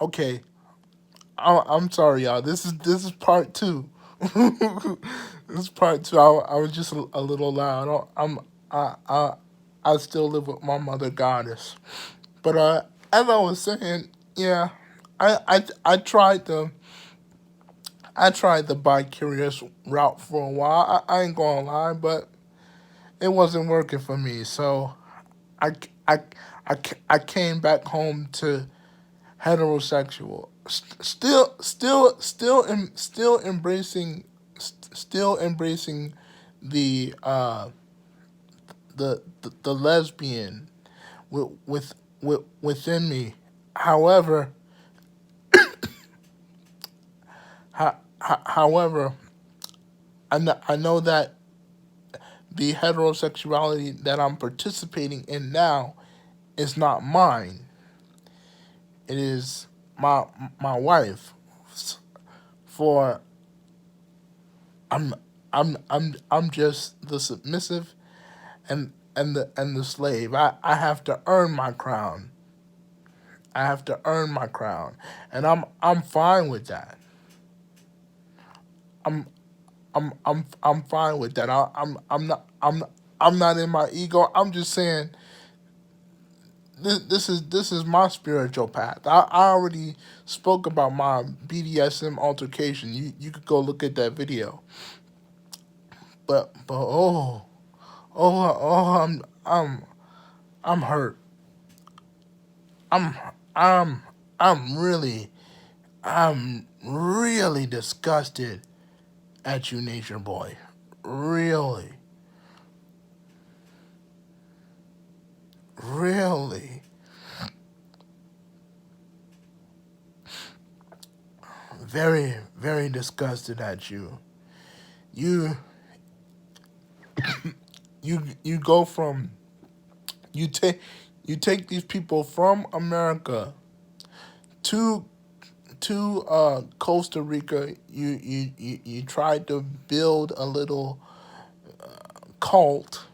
Okay, I'm sorry, y'all. This is part two. This is part two. I was just a little loud. I still live with my mother goddess. But as I was saying, yeah, I tried the bi-curious route for a while. I ain't gonna lie, but it wasn't working for me. So I I I came back home to heterosexual. Still embracing, still embracing the the lesbian within me. However, however, I know that the heterosexuality that I'm participating in now is not mine. It is my my wife. For I'm I'm just the submissive and the slave. I have to earn my crown. I have to earn my crown, and I'm fine with that. I'm I'm fine with that. I'm not in my ego. I'm just saying this is my spiritual path. I already spoke about my BDSM altercation. You could go look at that video. But oh I'm hurt. I'm I'm I'm really I'm really disgusted at you, Nature Boy. Really, really, very disgusted at you. You you go from you take you take these people from America to Costa Rica. You tried to build a little cult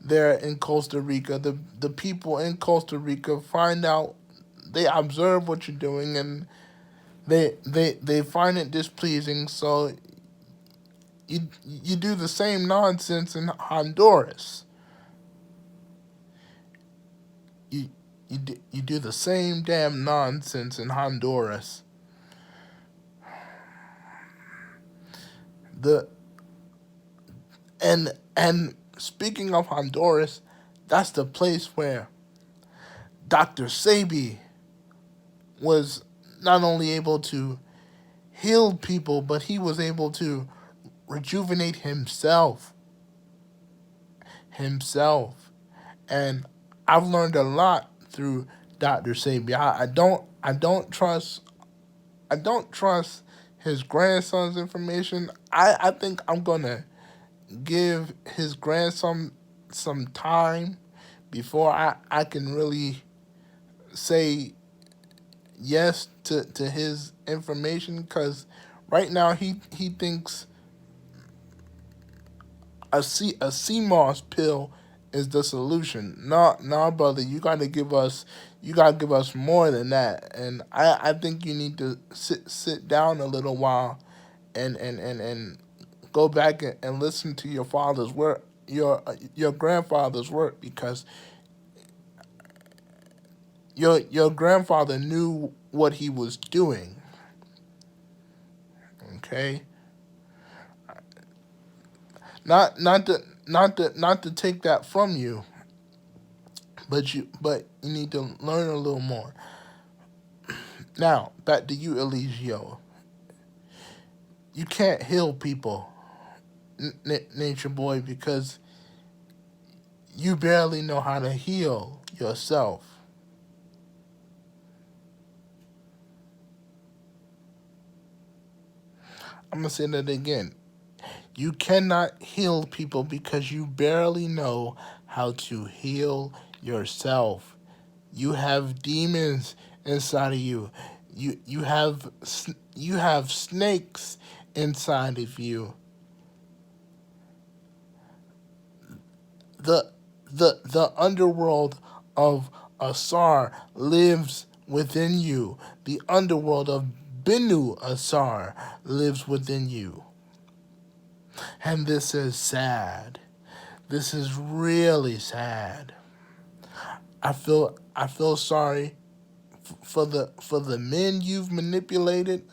there in Costa Rica. The people in Costa Rica find out, they observe what you're doing, and they find it displeasing. So you do the same nonsense in Honduras. You you do the same damn nonsense in Honduras. The and speaking of Honduras, that's the place where Dr. Sabi was not only able to heal people, but he was able to rejuvenate himself. And I've learned a lot through Dr. Sabi. I don't trust his grandson's information. I think I'm gonna give his grandson some time before I can really say yes to his information, because right now he thinks a sea moss pill is the solution. No, no, brother, you gotta give us more than that. And I think you need to sit down a little while and go back and listen to your father's work, your grandfather's work, because your grandfather knew what he was doing. Okay, not to take that from you, but you need to learn a little more. Now back to you, Eligio. You can't heal people, Nature Boy, because you barely know how to heal yourself. I'm gonna say that again. You cannot heal people because you barely know how to heal yourself. You have demons inside of you. You have snakes inside of you. The the underworld of Asar lives within you. The underworld of Binu Asar lives within you. And this is sad. This is really sad. I feel sorry for the men you've manipulated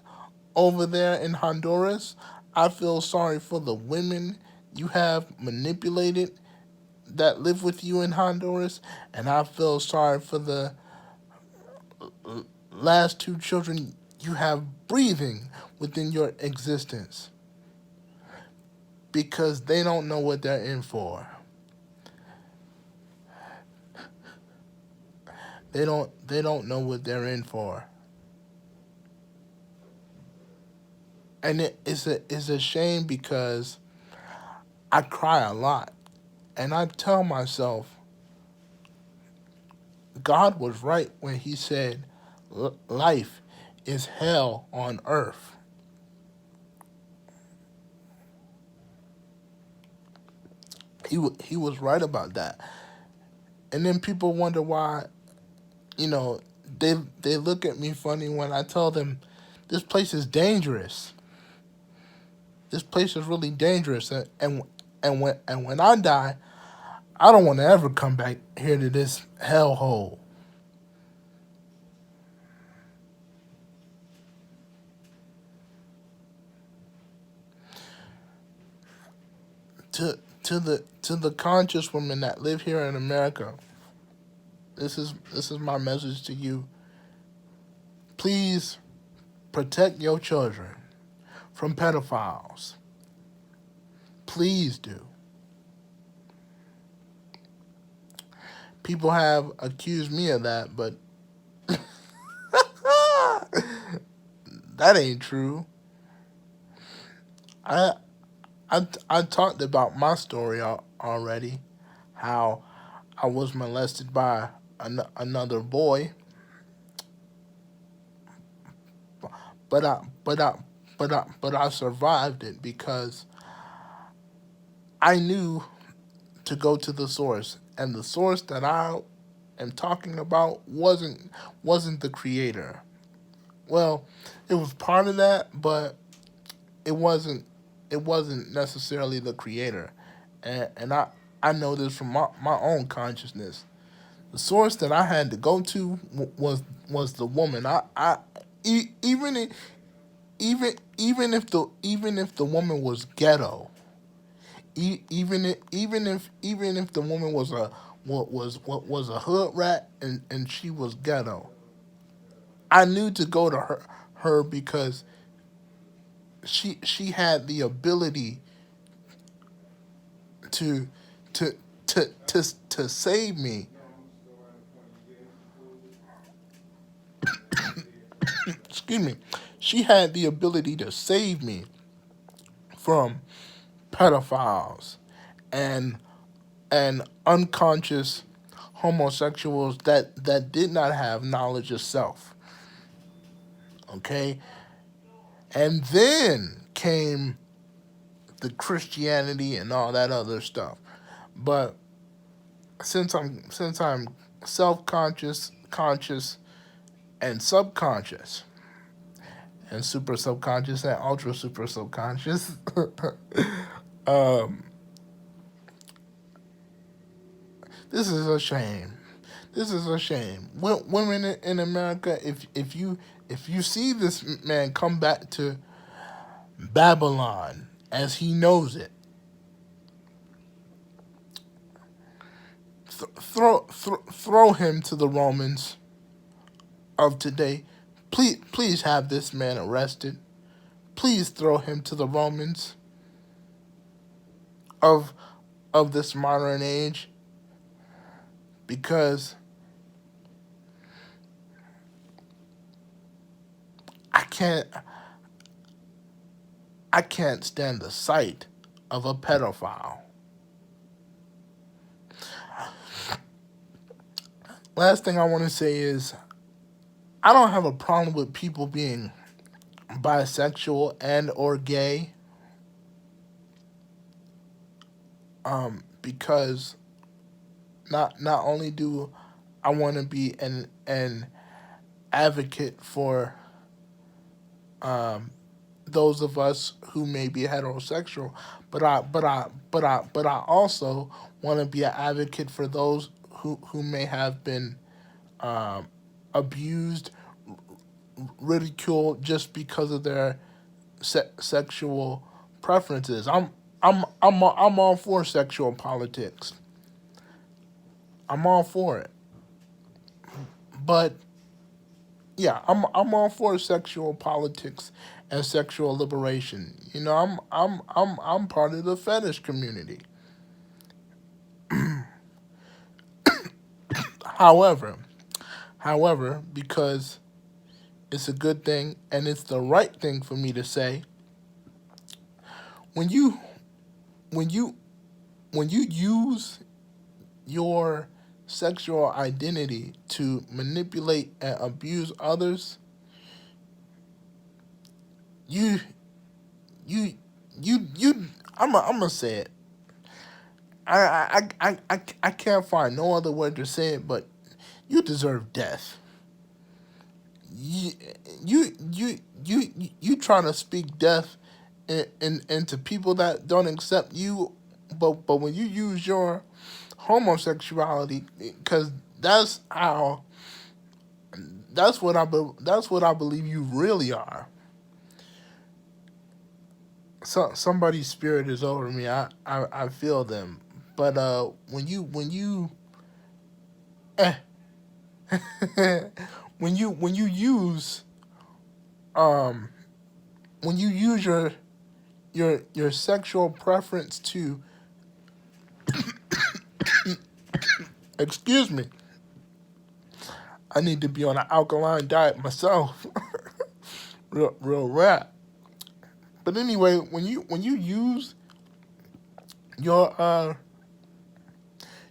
over there in Honduras. I feel sorry for the women you have manipulated that live with you in Honduras, and I feel sorry for the last two children you have breathing within your existence because they don't know what they're in for. They don't know what they're in for. And it's a shame because I cry a lot and I tell myself God was right when he said life is hell on earth. He was right about that. And then people wonder why, you know, they look at me funny when I tell them this place is dangerous. This place is really dangerous, and when I die, I don't want to ever come back here to this hellhole. To the conscious women that live here in America, this is my message to you. Please protect your children from pedophiles. Please do. People have accused me of that, but that ain't true. I I talked about my story already, how I was molested by another boy, but I survived it because I knew to go to the source, and the source that I am talking about wasn't the creator. Well, it was part of that, but it wasn't it wasn't necessarily the creator, and I know this from my own consciousness. The source that I had to go to was the woman. Even even if the woman was ghetto, even if the woman was a was a hood rat and she was ghetto, I knew to go to her because she had the ability to to to save me. Excuse me. She had the ability to save me from pedophiles and unconscious homosexuals that did not have knowledge of self. Okay? And then came the Christianity and all that other stuff. But since I'm self-conscious, conscious, and subconscious, and super subconscious and ultra super subconscious, um, this is a shame. This is a shame. Women in America, if you see this man come back to Babylon as he knows it, throw him to the Romans of today. Please have this man arrested. Please throw him to the Romans of this modern age because I can't I can't stand the sight of a pedophile. Last thing I want to say is I don't have a problem with people being bisexual and or gay, because not only do I want to be an advocate for those of us who may be heterosexual, but I also want to be an advocate for those who may have been abused, ridiculed just because of their sexual preferences. I'm all for sexual politics. I'm all for it. But yeah, I'm all for sexual politics and sexual liberation. You know, I'm part of the fetish community. However, because it's a good thing and it's the right thing for me to say, when you when you when you use your sexual identity to manipulate and abuse others, you you you I'm gonna say it. I can't find no other word to say it, but you deserve death. You you trying to speak death into people that don't accept you, but when you use your homosexuality, because that's how that's what I believe you really are. So somebody's spirit is over me. I feel them. But when you eh, when you use um when you use your sexual preference to, excuse me, I need to be on an alkaline diet myself. Real rap. But anyway, when you use your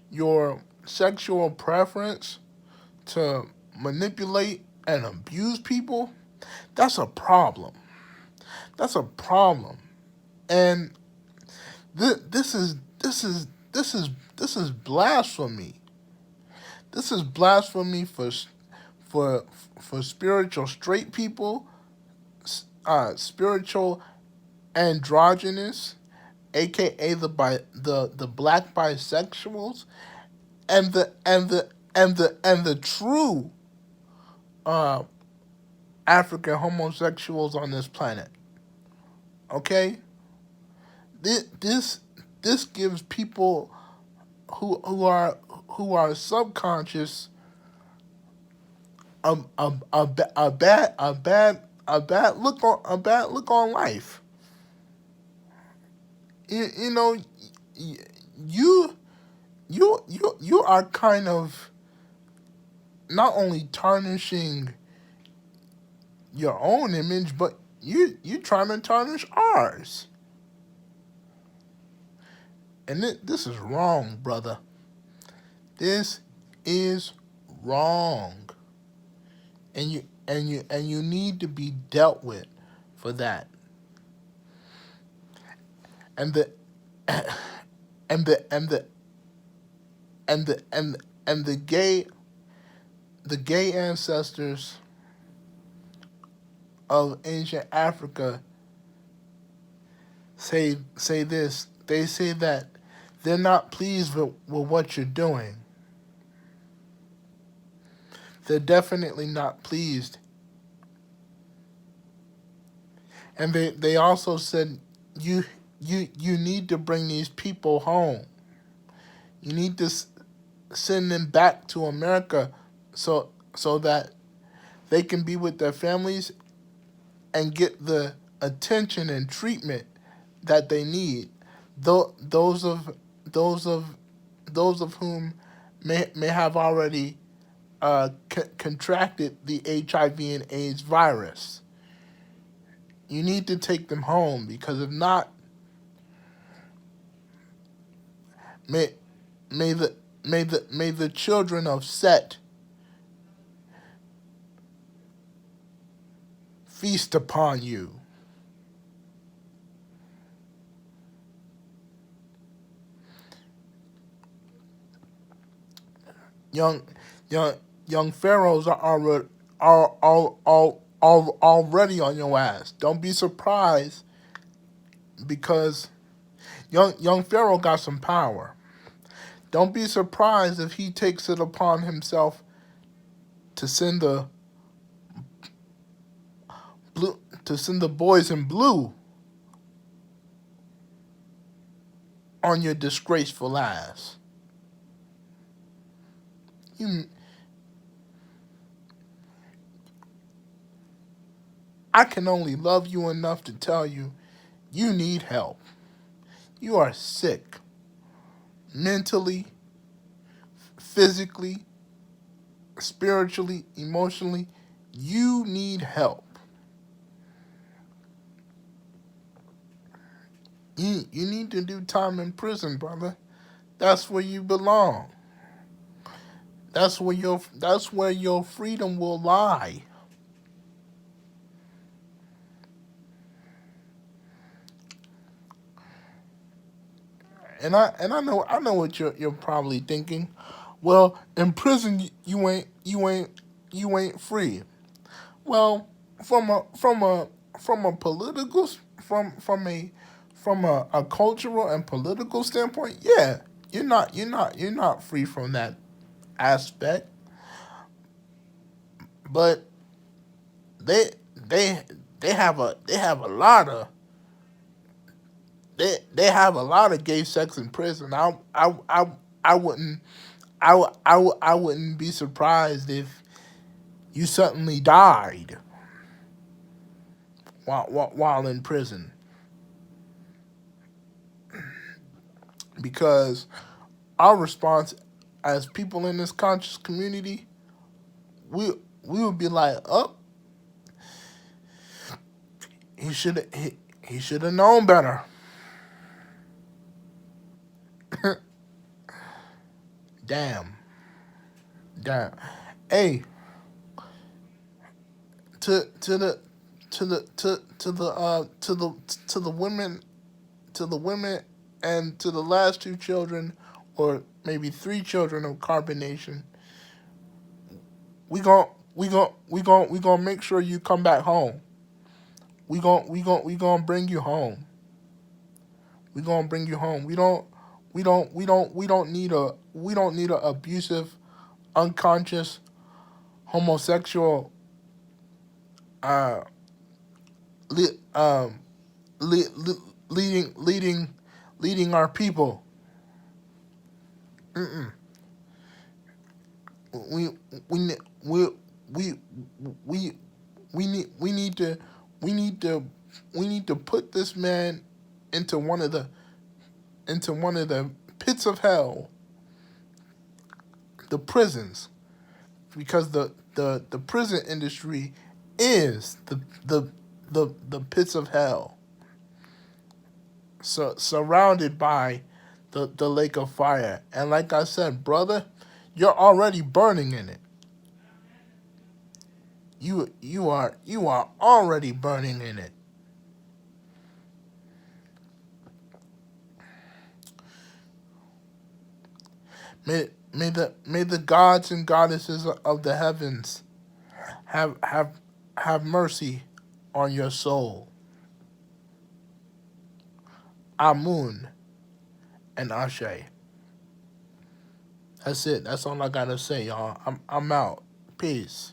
your sexual preference to manipulate and abuse people, that's a problem. That's a problem. And this is blasphemy. This is blasphemy for for spiritual straight people, spiritual androgynous, A.k.a. the black bisexuals, and the true uh, African homosexuals on this planet. Okay, this this gives people who are subconscious a bad look on life. You know, you you are kind of not only tarnishing your own image, but you trying to tarnish ours. And this is wrong, brother. This is wrong, and you need to be dealt with for that. And the and the and the and the and the gay ancestors of ancient Africa say this. They say that they're not pleased with what you're doing. They're definitely not pleased. And they also said you need to bring these people home. You need to send them back to America so that they can be with their families and get the attention and treatment that they need. Those of those of those of whom may have already contracted the HIV and AIDS virus. You need to take them home, because if not, may may the may the children of Set feast upon you. Young young young pharaohs are are already on your ass. Don't be surprised because young Pharaoh got some power. Don't be surprised if he takes it upon himself to send the boys in blue on your disgraceful ass. You, I can only love you enough to tell you you need help. You are sick mentally, physically, spiritually, emotionally. You need help. You need to do time in prison, brother. That's where you belong. That's where your freedom will lie. And I know what you're probably thinking. Well, in prison you ain't free. Well, from a political from a cultural and political standpoint, yeah, you're not free from that aspect. But they they they have a lot of they have a lot of gay sex in prison. I wouldn't I wouldn't be surprised if you suddenly died while in prison because our response as people in this conscious community, we we would be like, oh, he should have known better. Damn, damn. Hey, to the to the women to the women and to the last two children, or maybe three children of carbonation, we gon' make sure you come back home. We gon' bring you home. We gonna bring you home. We don't need a abusive, unconscious, homosexual, uh, li- um, li- li- leading our people. We we we we we we need to we need to put this man into one of the pits of hell, the prisons, because the prison industry is the pits of hell, surrounded by the lake of fire. And like I said, brother, you're already burning in it. You are already burning in it. May the gods and goddesses of the heavens have mercy on your soul. Amun and Ashe. That's it. That's all I gotta say, y'all. I'm out. Peace.